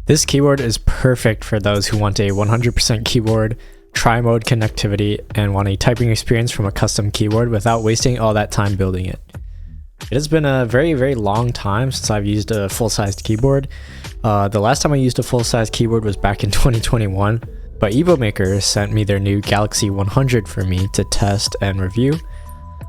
This keyboard is perfect for those who want a 100% keyboard, tri-mode connectivity, and want a typing experience from a custom keyboard without wasting all that time building it. It has been a very long time since I've used a full-sized keyboard. The last time I used a full-sized keyboard was back in 2021, but Epomaker sent me their new Galaxy100 for me to test and review.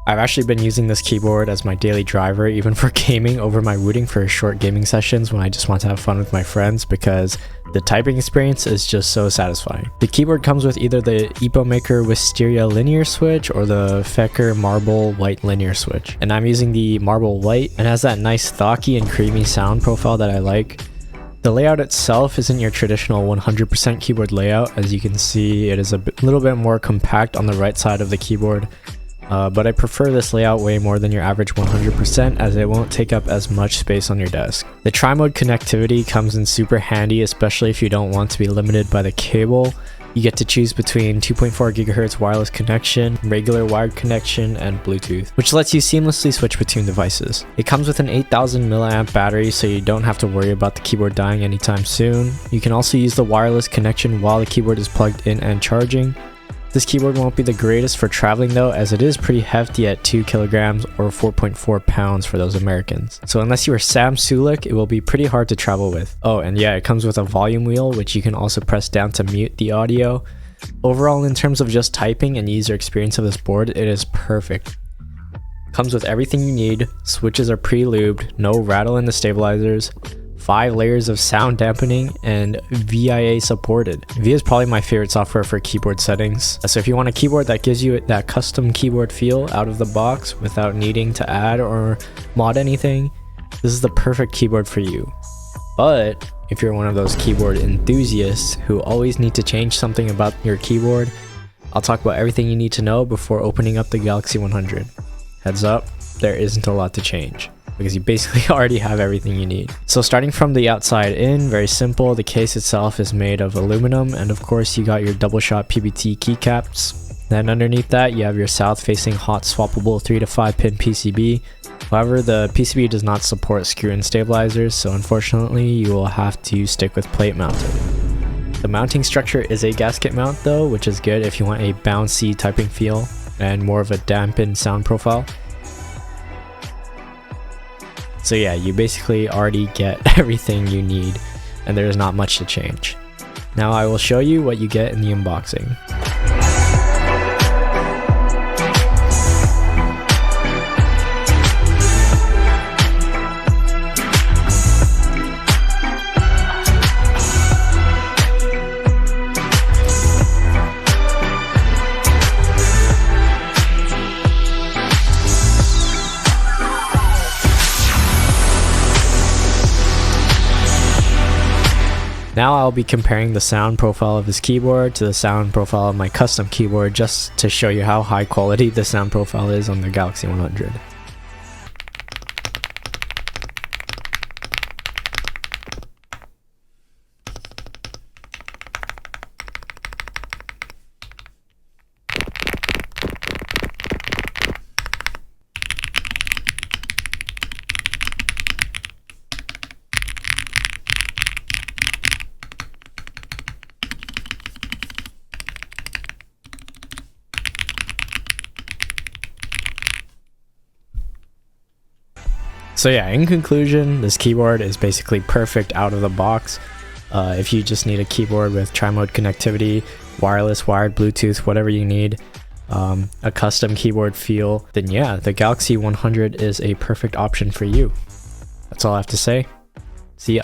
I've actually been using this keyboard as my daily driver, even for gaming over my rooting for short gaming sessions when I just want to have fun with my friends, because the typing experience is just so satisfying. The keyboard comes with either the Epomaker Wisteria linear switch or the Fecker Marble White linear switch. And I'm using the Marble White, and has that nice thocky and creamy sound profile that I like. The layout itself isn't your traditional 100% keyboard layout. As you can see, it is a little bit more compact on the right side of the keyboard. But I prefer this layout way more than your average 100%, as it won't take up as much space on your desk. The tri-mode connectivity comes in super handy, especially if you don't want to be limited by the cable. You get to choose between 2.4 GHz wireless connection, regular wired connection, and Bluetooth, which lets you seamlessly switch between devices. It comes with an 8000 mAh battery, so you don't have to worry about the keyboard dying anytime soon. You can also use the wireless connection while the keyboard is plugged in and charging. This keyboard won't be the greatest for traveling though, as it is pretty hefty at 2 kilograms or 4.4 pounds for those Americans. So unless you are Sam Sulek, it will be pretty hard to travel with. Oh, and yeah, it comes with a volume wheel, which you can also press down to mute the audio. Overall, in terms of just typing and user experience of this board, it is perfect. Comes with everything you need, switches are pre-lubed, no rattle in the stabilizers, 5 layers of sound dampening, and VIA supported. VIA is probably my favorite software for keyboard settings. So if you want a keyboard that gives you that custom keyboard feel out of the box without needing to add or mod anything, this is the perfect keyboard for you. But if you're one of those keyboard enthusiasts who always need to change something about your keyboard, I'll talk about everything you need to know before opening up the Galaxy100. Heads up, there isn't a lot to change, because you basically already have everything you need. So starting from the outside in, very simple. The case itself is made of aluminum, and of course you got your double shot PBT keycaps. Then underneath that you have your south facing hot swappable 3 to 5 pin PCB. However, the PCB does not support screw-in stabilizers, so unfortunately you will have to stick with plate mounted. The mounting structure is a gasket mount though, which is good if you want a bouncy typing feel and more of a dampened sound profile. So yeah, you basically already get everything you need, and there is not much to change. Now I will show you what you get in the unboxing. Now I'll be comparing the sound profile of this keyboard to the sound profile of my custom keyboard, just to show you how high quality the sound profile is on the Galaxy100. So yeah, in conclusion, this keyboard is basically perfect out of the box. If you just need a keyboard with tri-mode connectivity, wireless, wired, Bluetooth, whatever you need, a custom keyboard feel, then yeah, the Galaxy100 is a perfect option for you. That's all I have to say. See ya.